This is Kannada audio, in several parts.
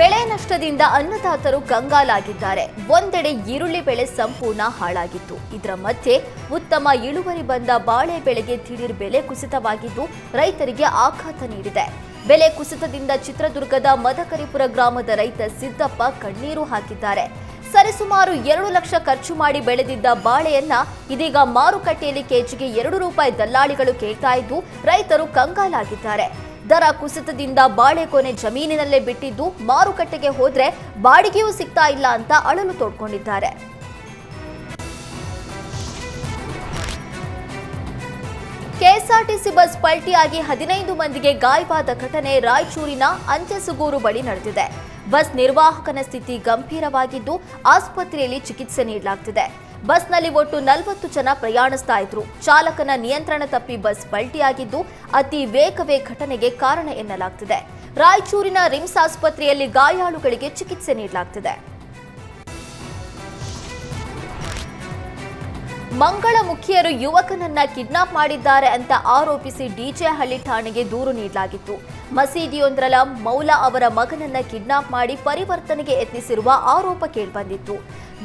ಬೆಳೆ ನಷ್ಟದಿಂದ ಅನ್ನದಾತರು ಕಂಗಾಲಾಗಿದ್ದಾರೆ. ಒಂದೆಡೆ ಈರುಳ್ಳಿ ಬೆಳೆ ಸಂಪೂರ್ಣ ಹಾಳಾಗಿತ್ತು. ಇದರ ಮಧ್ಯೆ ಉತ್ತಮ ಇಳುವರಿ ಬಂದ ಬಾಳೆ ಬೆಳೆಗೆ ದಿಢೀರ್ ಬೆಲೆ ಕುಸಿತವಾಗಿದ್ದು ರೈತರಿಗೆ ಆಘಾತ ನೀಡಿದೆ. ಬೆಲೆ ಕುಸಿತದಿಂದ ಚಿತ್ರದುರ್ಗದ ಮದಕರಿಪುರ ಗ್ರಾಮದ ರೈತ ಸಿದ್ದಪ್ಪ ಕಣ್ಣೀರು ಹಾಕಿದ್ದಾರೆ. ಸರಿಸುಮಾರು 2 ಲಕ್ಷ ಖರ್ಚು ಮಾಡಿ ಬೆಳೆದಿದ್ದ ಬಾಳೆಯನ್ನ ಇದೀಗ ಮಾರುಕಟ್ಟೆಯಲ್ಲಿ ಕೆಜಿಗೆ 2 ರೂಪಾಯಿ ದಲ್ಲಾಳಿಗಳು ಕೇಳ್ತಾ ಇದ್ದು ರೈತರು ಕಂಗಾಲಾಗಿದ್ದಾರೆ. ದರ ಕುಸಿತದಿಂದ ಬಾಳೆಗೊನೆ ಜಮೀನಿನಲ್ಲೇ ಬಿಟ್ಟಿದ್ದು ಮಾರುಕಟ್ಟೆಗೆ ಹೋದ್ರೆ ಬಾಡಿಗೆಯೂ ಸಿಗ್ತಾ ಇಲ್ಲ ಅಂತ ಅಳಲು ತೋಡ್ಕೊಂಡಿದ್ದಾರೆ. ಕೆಎಸ್ಆರ್ಟಿಸಿ ಬಸ್ ಪಲ್ಟಿಯಾಗಿ 15 ಮಂದಿಗೆ ಗಾಯವಾದ ಘಟನೆ ರಾಯಚೂರಿನ ಅಂತ್ಯಸುಗೂರು ಬಳಿ ನಡೆದಿದೆ. ಬಸ್ ನಿರ್ವಾಹಕನ ಸ್ಥಿತಿ ಗಂಭೀರವಾಗಿದ್ದು ಆಸ್ಪತ್ರೆಯಲ್ಲಿ ಚಿಕಿತ್ಸೆ ನೀಡಲಾಗುತ್ತಿದೆ. ಬಸ್ನಲ್ಲಿ ಒಟ್ಟು 40 ಜನ ಪ್ರಯಾಣಿಸ್ತಾ ಇದ್ರು. ಚಾಲಕನ ನಿಯಂತ್ರಣ ತಪ್ಪಿ ಬಸ್ ಪಲ್ಟಿಯಾಗಿದ್ದು ಅತಿ ವೇಗವೇ ಘಟನೆಗೆ ಕಾರಣ ಎನ್ನಲಾಗ್ತಿದೆ. ರಾಯಚೂರಿನ ರಿಮ್ಸ್ ಆಸ್ಪತ್ರೆಯಲ್ಲಿ ಗಾಯಾಳುಗಳಿಗೆ ಚಿಕಿತ್ಸೆ ನೀಡಲಾಗ್ತಿದೆ. ಮಂಗಳಮುಖಿಯರು ಯುವಕನನ್ನ ಕಿಡ್ನಾಪ್ ಮಾಡಿದ್ದಾರೆ ಅಂತ ಆರೋಪಿಸಿ ಡಿಜೆಹಳ್ಳಿ ಠಾಣೆಗೆ ದೂರು ನೀಡಲಾಗಿತ್ತು. ಮಸೀದಿಯೊಂದರ ಮೌಲಾ ಅವರ ಮಗನನ್ನ ಕಿಡ್ನಾಪ್ ಮಾಡಿ ಪರಿವರ್ತನೆಗೆ ಯತ್ನಿಸಿರುವ ಆರೋಪ ಕೇಳಿಬಂದಿತ್ತು.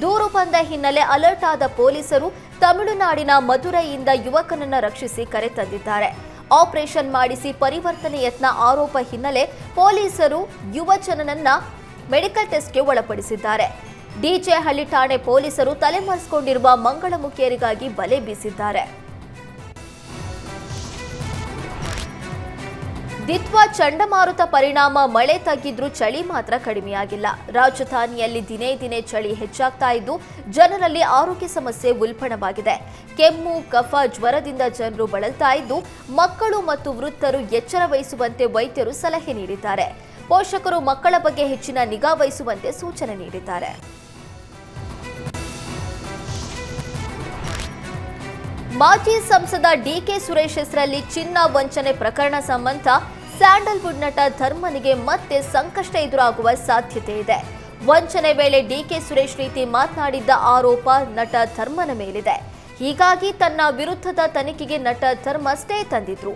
ದೂರು ಬಂದ ಹಿನ್ನೆಲೆ ಅಲರ್ಟ್ ಆದ ಪೊಲೀಸರು ತಮಿಳುನಾಡಿನ ಮಧುರೈಯಿಂದ ಯುವಕನನ್ನ ರಕ್ಷಿಸಿ ಕರೆ ತಂದಿದ್ದಾರೆ. ಆಪರೇಷನ್ ಮಾಡಿಸಿ ಪರಿವರ್ತನೆ ಯತ್ನ ಆರೋಪ ಹಿನ್ನೆಲೆ ಪೊಲೀಸರು ಯುವಜನನನ್ನ ಮೆಡಿಕಲ್ ಟೆಸ್ಟ್ಗೆ ಒಳಪಡಿಸಿದ್ದಾರೆ. ಡಿಜೆಹಳ್ಳಿ ಠಾಣೆ ಪೊಲೀಸರು ತಲೆಮರೆಸಿಕೊಂಡಿರುವ ಮಂಗಳಮುಖಿಯರಿಗಾಗಿ ಬಲೆ ಬೀಸಿದ್ದಾರೆ. ದಿತ್ವಾ ಚಂಡಮಾರುತ ಪರಿಣಾಮ ಮಳೆ ತಗ್ಗಿದ್ರೂ ಚಳಿ ಮಾತ್ರ ಕಡಿಮೆಯಾಗಿಲ್ಲ. ರಾಜಧಾನಿಯಲ್ಲಿ ದಿನೇ ದಿನೇ ಚಳಿ ಹೆಚ್ಚಾಗ್ತಾ ಇದ್ದು ಜನರಲ್ಲಿ ಆರೋಗ್ಯ ಸಮಸ್ಯೆ ಉಲ್ಬಣವಾಗಿದೆ. ಕೆಮ್ಮು, ಕಫ, ಜ್ವರದಿಂದ ಜನರು ಬಳಲ್ತಾ ಇದ್ದು ಮಕ್ಕಳು ಮತ್ತು ವೃದ್ಧರು ಎಚ್ಚರ ವಹಿಸುವಂತೆ ವೈದ್ಯರು ಸಲಹೆ ನೀಡಿದ್ದಾರೆ. ಪೋಷಕರು ಮಕ್ಕಳ ಬಗ್ಗೆ ಹೆಚ್ಚಿನ ನಿಗಾ ವಹಿಸುವಂತೆ ಸೂಚನೆ ನೀಡಿದ್ದಾರೆ. ಮಾಜಿ ಸಂಸದ ಡಿಕೆ ಸುರೇಶ್ ಹೆಸರಲ್ಲಿ ಚಿನ್ನ ವಂಚನೆ ಪ್ರಕರಣ ಸಂಬಂಧ ಸ್ಯಾಂಡಲ್ವುಡ್ ನಟ ಧರ್ಮನಿಗೆ ಮತ್ತೆ ಸಂಕಷ್ಟ ಎದುರಾಗುವ ಸಾಧ್ಯತೆ ಇದೆ. ವಂಚನೆ ವೇಳೆ ಡಿಕೆ ಸುರೇಶ್ ರೀತಿ ಮಾತನಾಡಿದ್ದ ಆರೋಪ ನಟ ಧರ್ಮನ ಮೇಲಿದೆ. ಹೀಗಾಗಿ ತನ್ನ ವಿರುದ್ಧದ ತನಿಖೆಗೆ ನಟ ಧರ್ಮ ಸ್ಟೇ ತಂದಿದ್ರು.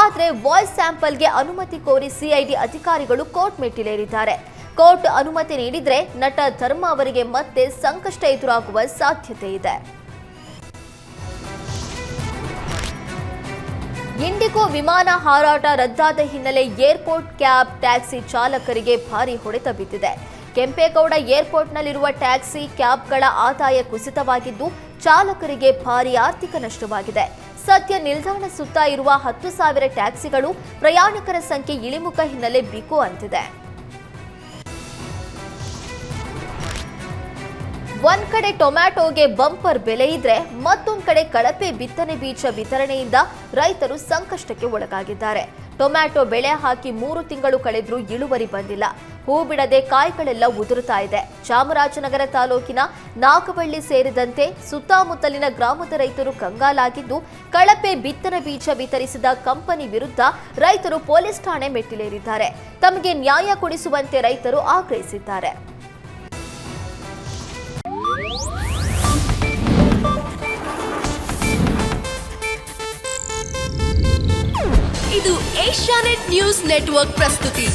ಆದರೆ ವಾಯ್ಸ್ ಸ್ಯಾಂಪಲ್ಗೆ ಅನುಮತಿ ಕೋರಿ ಸಿಐಡಿ ಅಧಿಕಾರಿಗಳು ಕೋರ್ಟ್ ಮೆಟ್ಟಿಲೇರಿದ್ದಾರೆ. ಕೋರ್ಟ್ ಅನುಮತಿ ನೀಡಿದ್ರೆ ನಟ ಧರ್ಮ ಅವರಿಗೆ ಮತ್ತೆ ಸಂಕಷ್ಟ ಎದುರಾಗುವ ಸಾಧ್ಯತೆ ಇದೆ. ಇಂಡಿಗೋ ವಿಮಾನ ಹಾರಾಟ ರದ್ದಾದ ಹಿನ್ನೆಲೆ ಏರ್ಪೋರ್ಟ್ ಕ್ಯಾಬ್, ಟ್ಯಾಕ್ಸಿ ಚಾಲಕರಿಗೆ ಭಾರಿ ಹೊಡೆತ ಬಿದ್ದಿದೆ. ಕೆಂಪೇಗೌಡ ಏರ್ಪೋರ್ಟ್ನಲ್ಲಿರುವ ಟ್ಯಾಕ್ಸಿ, ಕ್ಯಾಬ್ಗಳ ಆದಾಯ ಕುಸಿತವಾಗಿದ್ದು ಚಾಲಕರಿಗೆ ಭಾರಿ ಆರ್ಥಿಕ ನಷ್ಟವಾಗಿದೆ. ಸದ್ಯ ನಿಲ್ದಾಣ ಸುತ್ತ ಇರುವ 10,000 ಟ್ಯಾಕ್ಸಿಗಳು ಪ್ರಯಾಣಿಕರ ಸಂಖ್ಯೆ ಇಳಿಮುಖ ಹಿನ್ನೆಲೆ ಬಿಕೋ ಅಂತಿದೆ. ಒಂದ್ ಕಡೆ ಟೊಮ್ಯಾಟೋಗೆ ಬಂಪರ್ ಬೆಲೆ ಇದ್ರೆ ಮತ್ತೊಂದ್ ಕಡೆ ಕಳಪೆ ಬಿತ್ತನೆ ಬೀಜ ವಿತರಣೆಯಿಂದ ರೈತರು ಸಂಕಷ್ಟಕ್ಕೆ ಒಳಗಾಗಿದ್ದಾರೆ. ಟೊಮ್ಯಾಟೊ ಬೆಳೆ ಹಾಕಿ 3 ತಿಂಗಳು ಕಳೆದ್ರೂ ಇಳುವರಿ ಬಂದಿಲ್ಲ. ಹೂ ಬಿಡದೆ ಕಾಯಿಗಳೆಲ್ಲ ಉದುರುತ್ತಾ ಇದೆ. ಚಾಮರಾಜನಗರ ತಾಲೂಕಿನ ನಾಗವಳ್ಳಿ ಸೇರಿದಂತೆ ಸುತ್ತಮುತ್ತಲಿನ ಗ್ರಾಮದ ರೈತರು ಕಂಗಾಲಾಗಿದ್ದು ಕಳಪೆ ಬಿತ್ತನೆ ಬೀಜ ವಿತರಿಸಿದ ಕಂಪನಿ ವಿರುದ್ಧ ರೈತರು ಪೊಲೀಸ್ ಠಾಣೆ ಮೆಟ್ಟಿಲೇರಿದ್ದಾರೆ. ತಮಗೆ ನ್ಯಾಯ ಕೊಡಿಸುವಂತೆ ರೈತರು ಆಗ್ರಹಿಸಿದ್ದಾರೆ. ಇದು ಏಷ್ಯಾನೆಟ್ ನ್ಯೂಸ್ ನೆಟ್ವರ್ಕ್ ಪ್ರಸ್ತುತಿ.